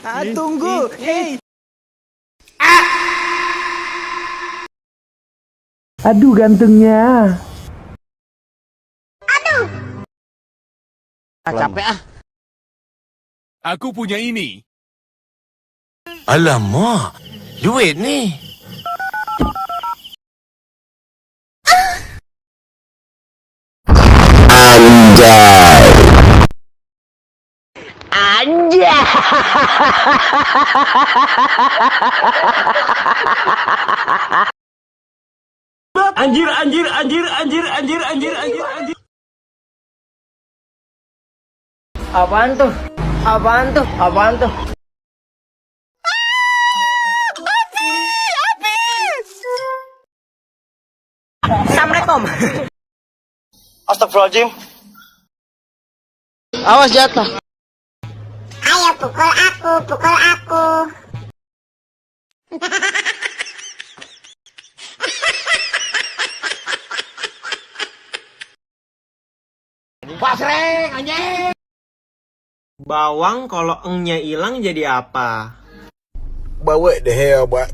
Tunggu, hei. Aduh gantengnya. Capek ah. Aku punya ini. Alamak, duit ni. Anjir. Apaan tuh? Assalamualaikum. Astagfirullahaladzim. Awas jatuh. Ayo pukul aku. Bawang kalau engnya hilang jadi apa? But what the hell, boy?